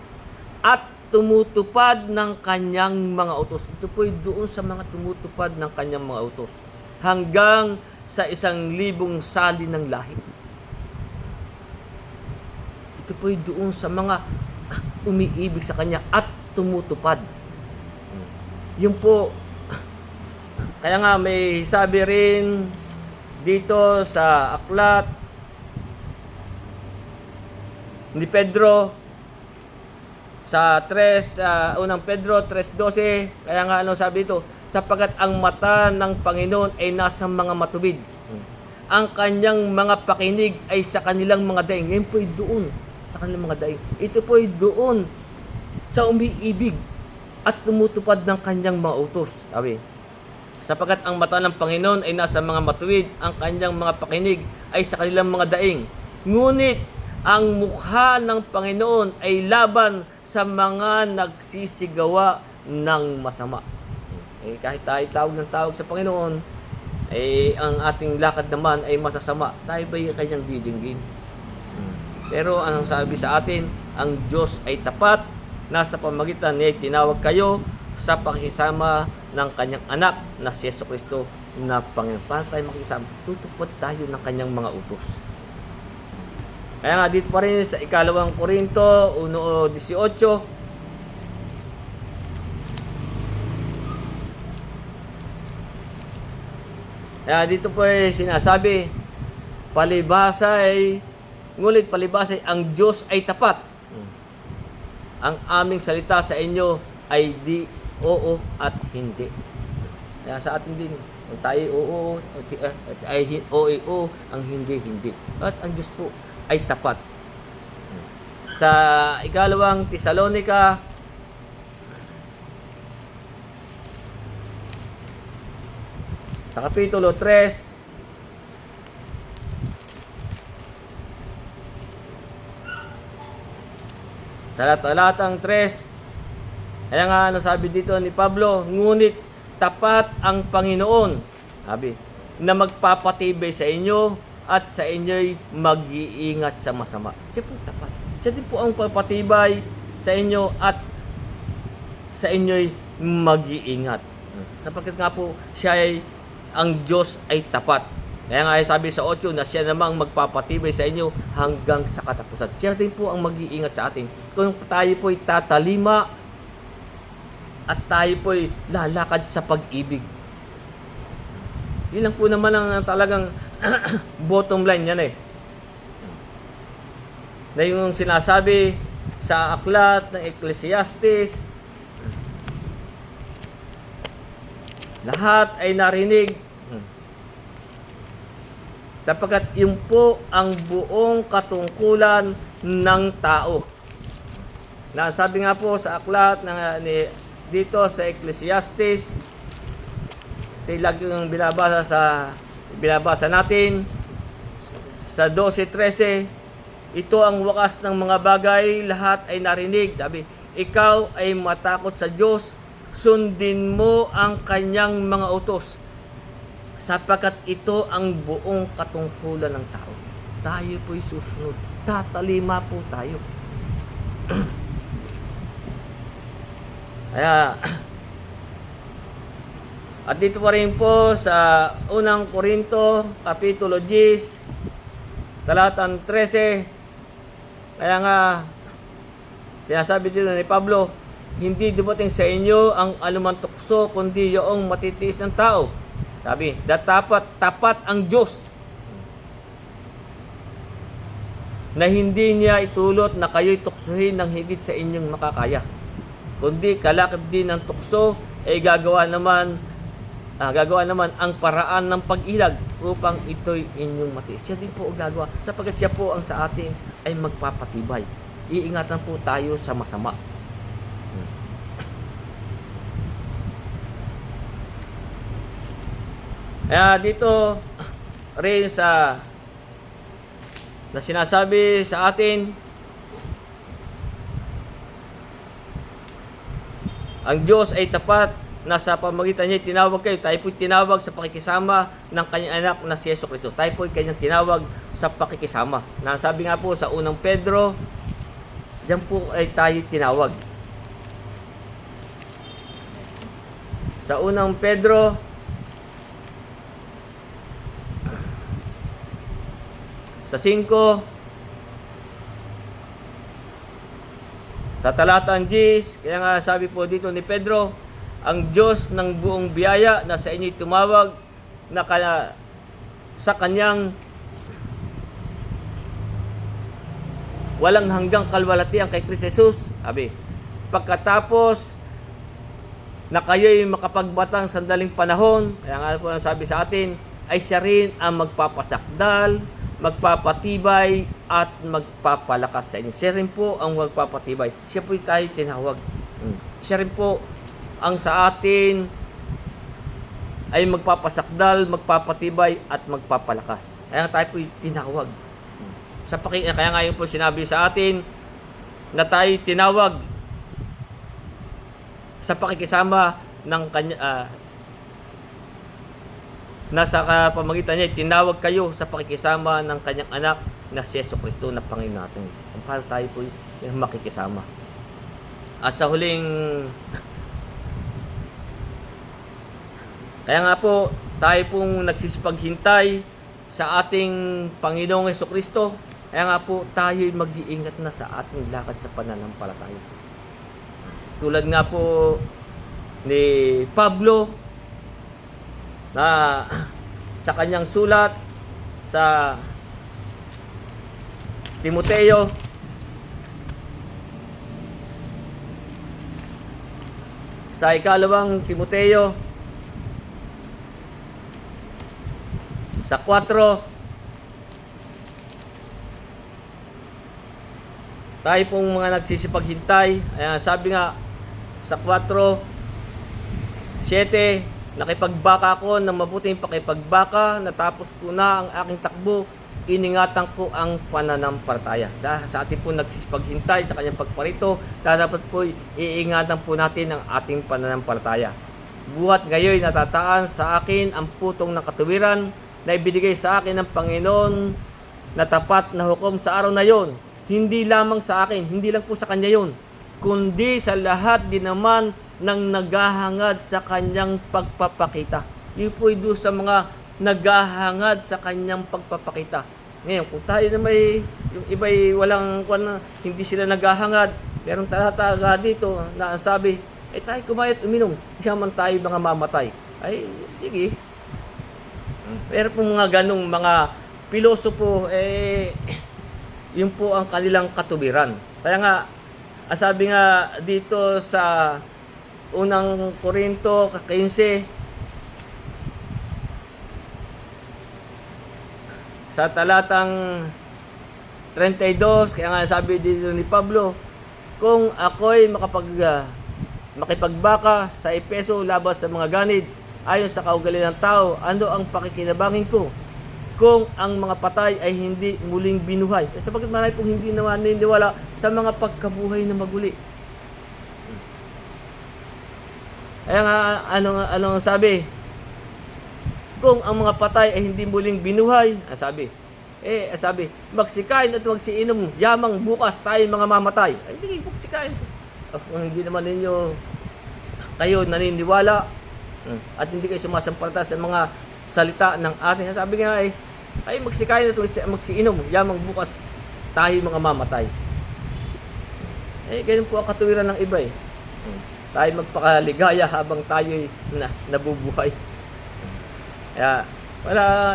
At tumutupad ng kanyang mga utos. Ito po'y doon sa mga tumutupad ng kanyang mga utos. Hanggang sa 1,000 sali ng lahi. Ito po'y doon sa mga umiibig sa Kanya at tumutupad. Yun po. Kaya nga may sabi rin dito sa aklat ni Pedro, sa 1 Pedro 3:12, kaya nga ano sabi ito, sapagkat ang mata ng Panginoon ay nasa mga matubid. Ang kanyang mga pakinig ay sa kanilang mga daing. Ngayon po'y doon sa kanilang mga daing. Ito po'y doon sa umiibig at tumutupad ng kanyang mga utos. Sabi, Sapagkat ang mata ng Panginoon ay nasa mga matuwid, ang kanyang mga pakinig ay sa kanilang mga daing. Ngunit ang mukha ng Panginoon ay laban sa mga nagsisigawa ng masama. Kahit tayo tawag ng tawag sa Panginoon, ang ating lakad naman ay masasama. Tayo ba'y kanyang didinggin? Pero anong sabi sa atin? Ang Diyos ay tapat, nasa pamagitan niya tinawag kayo sa pakikisama ng kanyang anak na si Jesucristo na Panginoon. Paano tayo makikisama? Tutupad tayo ng kanyang mga utos. Kaya nga dito pa rin sa 2 Korinto 1:18, kaya dito po ay sinasabi, ngunit palibhasa ay ang Diyos ay tapat. Ang aming salita sa inyo ay di oo at hindi. Kaya sa atin din, kung tayo oo, ay oo, ang hindi, hindi. At ang Diyos po ay tapat. Sa 2 Tesalonica, sa Kapitulo 3, sa talatang 3, kaya nga nasabi dito ni Pablo, ngunit tapat ang Panginoon, sabi, na magpapatibay sa inyo at sa inyo'y mag-iingat sa masama. Siya po tapat. Siya din po ang papatibay sa inyo at sa inyo'y mag-iingat. Sapagkat nga po ang Diyos ay tapat. Kaya nga sabi sa 8 na siya namang magpapatibay sa inyo hanggang sa katapusan. Siya din po ang mag-iingat sa atin. Kung tayo po'y tatalima at tayo po'y lalakad sa pag-ibig. Yun lang po naman ang talagang bottom line yan na yung sinasabi sa aklat ng Ecclesiastes, lahat ay narinig sapagkat yun po ang buong katungkulan ng tao. Nasabi nga po sa aklat dito sa Ecclesiastes, ito lagi yung binabasa natin sa 12:13, ito ang wakas ng mga bagay, lahat ay narinig. Sabi, ikaw ay matakot sa Diyos, sundin mo ang kanyang mga utos, sapagkat ito ang buong katungkulan ng tao. Tayo po'y susunod. Tatalima po tayo. Kaya, at dito pa rin po sa 1 Korinto, Kapitulo 10, talatang 13, kaya nga, sinasabi dito ni Pablo, hindi dumating sa inyo ang anumang tukso, kundi yoong matitiis ng tao. Sabi, tapat ang Diyos na hindi niya itulot na kayo'y tuksuhin ng higit sa inyong makakaya. Kundi kalakip din ng tukso ay gagawa naman ang paraan ng pag-ilag upang ito'y inyong matiis. Siya din po ang gagawa sapagkat siya po ang sa atin ay magpapatibay. Iingatan po tayo sa masama. Kaya dito rin na sinasabi sa atin, ang Diyos ay tapat, nasa pamagitan niya tinawag kayo. Tayo po'y tinawag sa pakikisama ng kanyang anak na si Jesucristo. Tayo po'y kanyang tinawag sa pakikisama. Nasabi nga po sa 1 Pedro, diyan po ay tayo tinawag. Sa 1 Pedro, sa 5, sa talatang 10, kaya nga sabi po dito ni Pedro, ang Diyos ng buong biyaya na sa inyo tumawag na sa kanyang walang hanggang kalwalatian kay Kristo Jesus. Sabi, pagkatapos na kayo'y makapagbatang sandaling panahon, kaya nga po ang sabi sa atin, ay siya rin ang magpapasakdal, magpapatibay at magpapalakas sa inyo. Siya rin po ang magpapatibay. Siya po tayo tinawag. Siya rin po ang sa atin ay magpapasakdal, magpapatibay at magpapalakas. Kaya tayo po tinawag. Kaya nga yun po sinabi sa atin na tayo tinawag sa pakikisama ng kanya, nasa pamagitan niya, tinawag kayo sa pakikisama ng kanyang anak na si Jesucristo na Panginoon natin. Kung paano tayo po makikisama. At sa huling, kaya nga po, tayo pong nagsisipaghintay sa ating Panginoong Jesucristo. Kaya nga po, tayo'y mag-iingat na sa ating lakad sa pananampalataya. Tulad nga po ni Pablo na sa kanyang sulat sa Timoteo, sa ikalawang Timoteo sa 4, tayo pong mga nagsisipaghintay. Ayan, sabi nga sa 4:7, nakipagbaka ko ng mabuting pakipagbaka, natapos ko na ang aking takbo, iningatan ko ang pananampalataya. Sa ating po nagsisipaghintay sa kanyang pagparito, dapat po iingatan po natin ang ating pananampalataya. Buhat ngayon natataan sa akin ang putong ng katuwiran na ibinigay sa akin ng Panginoon na tapat na hukom sa araw na yon. Hindi lamang sa akin, hindi lang po sa kanya yon, kundi sa lahat din naman ng naghahangad sa kanyang pagpapakita. Yun po doon sa mga naghahangad sa kanyang pagpapakita. Ngayon, kung tayo na yung iba'y hindi sila naghahangad, merong talata dito na sabi, tayo kumayat uminom, siya man tayo mga mamatay. Ay, sige. Pero po mga ganong mga pilosopo, yun po ang kanilang katubiran. Kaya nga, sabi nga dito sa unang Korinto 15, sa talatang 32, kaya nga sabi dito ni Pablo, kung ako'y makipagbaka sa Epeso labas sa mga ganid, ayon sa kaugalian ng tao, ano ang pakikinabangin ko? Kung ang mga patay ay hindi muling binuhay. Sapagkat marami pong hindi naman naniniwala sa mga pagkabuhay na maguli. Kaya nga, ano sabi? Kung ang mga patay ay hindi muling binuhay, sabi, magsikain at magsiinom, yamang bukas tayo mga mamatay. Ay, sige, magsikain. Kung hindi naman kayo naniniwala, at hindi kayo sumasampalataya sa mga salita ng ating, sabi nga ay magsikain at magsiinom, yamang bukas tayo mga mamatay. Ganyan po ang katuwiran ng iba. Tayo magpakaligaya habang tayo'y nabubuhay. Kaya,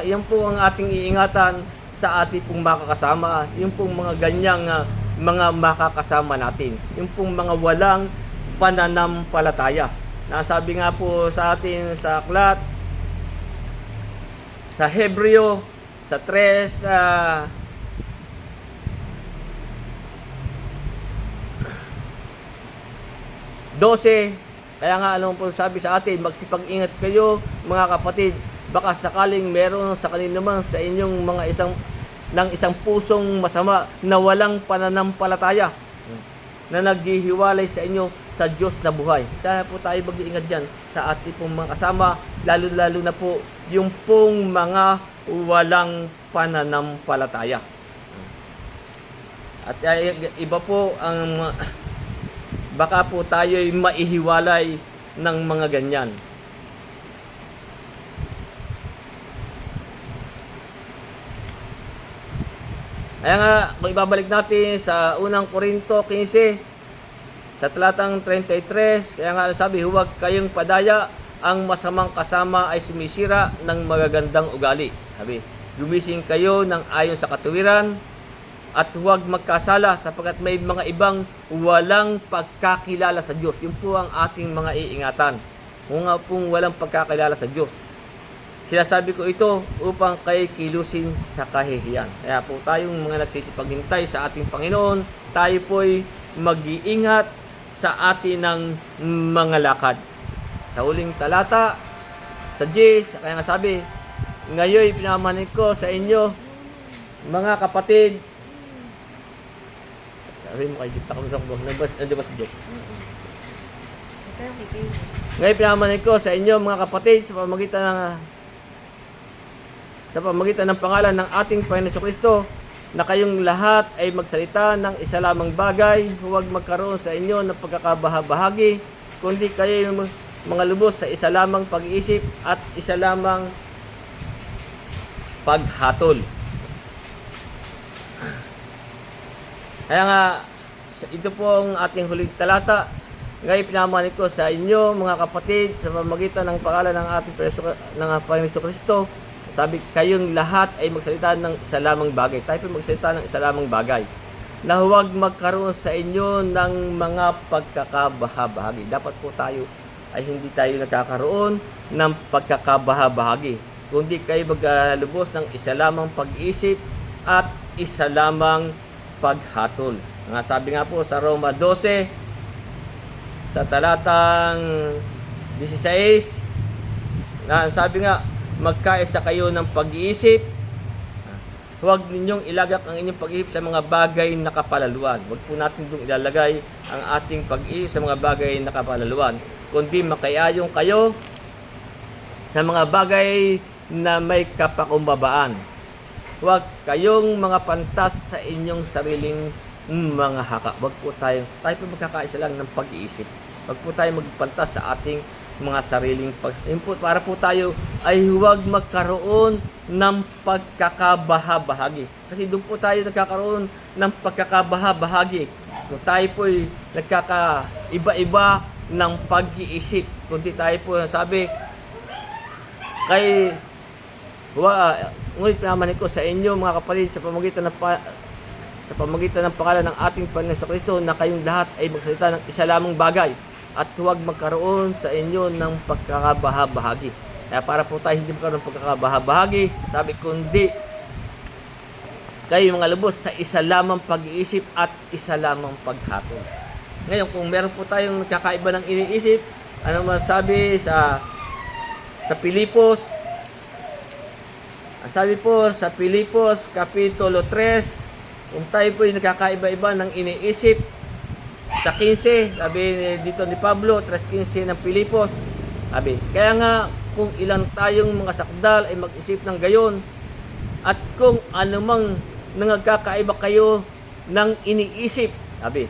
yan po ang ating iingatan sa ating pong makakasama. Yung pong mga ganyang mga makakasama natin. Yung pong mga walang pananampalataya. Nasabi nga po sa atin sa aklat, sa Hebreo, sa 3:12, kaya nga alam po sabi sa atin, magsipag-ingat kayo mga kapatid, baka sakaling meron sa kanino naman sa inyong mga isang pusong masama na walang pananampalataya na naghihiwalay sa inyo sa Diyos na buhay. Kaya po tayo mag-iingat dyan sa ating pong mga kasama, lalo-lalo na po yung pong mga walang pananampalataya. At iba po ang baka po tayo'y maihiwalay ng mga ganyan. Kaya nga, kung ibabalik natin sa unang Korinto 15, sa talatang 33, kaya nga sabi, huwag kayong padaya, ang masamang kasama ay sumisira ng magagandang ugali. Sabi, gumising kayo ng ayon sa katuwiran at huwag magkasala sapagkat may mga ibang walang pagkakilala sa Diyos. Yun po ang ating mga iingatan. Kung nga pong walang pagkakilala sa Diyos. Sinasabi ko ito upang kayo kilusin sa kahihiyan. Kaya po tayong mga nagsisipaghintay sa ating Panginoon, tayo po'y mag-iingat sa atin ng mga lakad. Sa huling talata, sa Jis. Kaya nga sabi, ngayon pinamanin ko sa inyo, mga kapatid. Sabi mo kay Jip, takamurang mo. Nandun ba si Jip? Ngayon pinamanin ko sa inyo, mga kapatid, sa pamamagitan ng pangalan ng ating Panginoon Kristo, na kayong lahat ay magsalita ng isa lamang bagay, huwag magkaroon sa inyo ng pagkakabahabahagi, kundi kayo mga lubos sa isa lamang pag-iisip at isa lamang paghatol. Kaya nga, ito po ang ating huling talata. Ngayon pinamanin ko sa inyo, mga kapatid, sa pamamagitan ng pangalan ng ating Panginoon Kristo, sabi, kayong lahat ay magsalita ng isa lamang bagay. Tayo po magsalita ng isa lamang bagay. Na huwag magkaroon sa inyo ng mga pagkakabahabahagi. Dapat po tayo ay hindi tayo nagkakaroon ng pagkakabahabahagi. Kundi kayo maglubos ng isa lamang pag-isip at isa lamang paghatol. Nga sabi nga po sa Roma 12, sa talatang 16, na sabi nga, magkaisa kayo ng pag-iisip. Huwag ninyong ilagak ang inyong pag-iisip sa mga bagay na kapalaluan. Huwag po natin itong ilalagay ang ating pag-iisip sa mga bagay na kapalaluan. Kundi makayayong kayo sa mga bagay na may kapakumbabaan. Huwag kayong mga pantas sa inyong sariling mga haka. Huwag po tayo po magkakaisa lang ng pag-iisip. Huwag po tayo magpantas sa ating mga sariling para po tayo ay huwag magkaroon ng pagkakabahabahagi. Kasi doon po tayo nagkakaroon ng pagkakabahabahagi. Kung tayo po ay nagkakaiba-iba ng pag-iisip. Kundi tayo po sabi, ngunit pinamanin ko sa inyo, mga kapatid, sa pamamagitan ng pangalan ng ating Panginoon Kristo, na kayong lahat ay magsalita ng isa lamang bagay at huwag magkaroon sa inyo ng pagkakabahabahagi. Kaya para po tayo hindi magkaroon ng pagkakabahabahagi, sabi kundi kayo mga lubos sa isa lamang pag-iisip at isa lamang paghatol. Ngayon, kung meron po tayong nagkakaiba ng iniisip, ano masabi sa Pilipos? Sabi po sa Pilipos Kapitulo 3, kung tayo po ay nagkakaiba-iba ng iniisip, sa 15, sabi dito ni Pablo, 3:15 ng Pilipos, sabi, kaya nga kung ilang tayong mga sakdal ay mag-isip ng gayon, at kung anumang nagkakaiba kayo ng iniisip, sabi,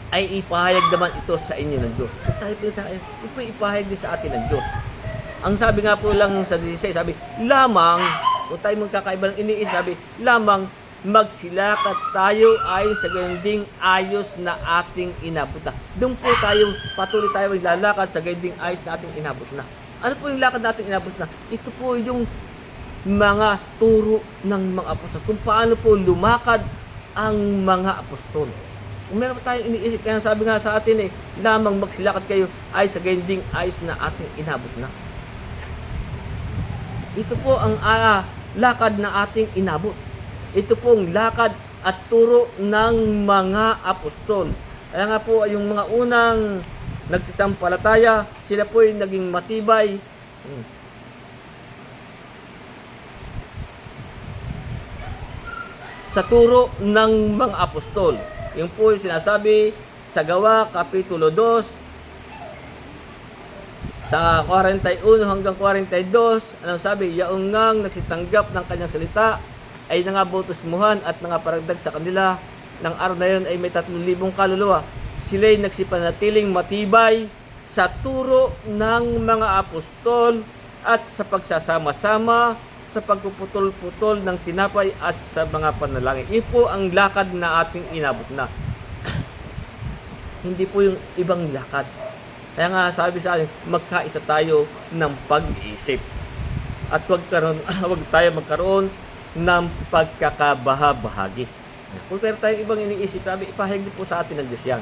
ay ipahayag naman ito sa inyo ng Diyos. Tayo po ipahayag din sa atin ng Diyos. Ang sabi nga po lang sa 16, sabi, lamang, kung tayo magkakaiba ng iniisip, sabi, lamang magsilakat tayo ay sa ganding ayos na ating inabot na. Doon po tayo, patuloy tayo maglalakad sa ganding ayos na ating inabot na. Ano po yung lakad na ating inabot na? Ito po yung mga turo ng mga apostol. Kung paano po lumakad ang mga apostol. Kung meron pa tayong iniisip, kaya sabi nga sa atin lamang magsilakat kayo ay sa ganding ayos na ating inabot na. Ito po ang lakad na ating inabot. Ito pong lakad at turo ng mga apostol. Kaya nga po yung mga unang nagsisampalataya, sila po ay naging matibay. Sa turo ng mga apostol. Yung po yung sinasabi sa Gawa, Kapitulo 2, sa 41 hanggang 42, anong sabi? Yaong ngang nagsitanggap ng kanyang salita, ay nangabotusmuhan at nangaparagdag sa kanila. Ng araw na yun ay may 3,000 kaluluwa. Sila'y nagsipanatiling matibay sa turo ng mga apostol at sa pagsasama-sama, sa pagpuputol-putol ng tinapay at sa mga panalangin. Ito po ang lakad na ating inabot na. Hindi po yung ibang lakad. Kaya nga sabi sa atin, magkaisa tayo ng pag-iisip. At huwag tayo magkaroon ng pagkakabahabahagi. Kung meron tayong ibang iniisip, ipahayag din po sa atin ng Diyos yan.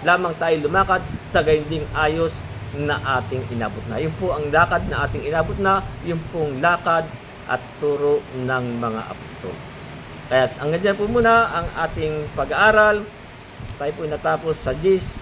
Lamang tayo lumakad sa gayunding ayos na ating inabot na. Yung po ang lakad na ating inabot na, yung pong lakad at turo ng mga apostol. Kaya hanggang dyan po muna ang ating pag-aaral. Tayo po natapos sa Jis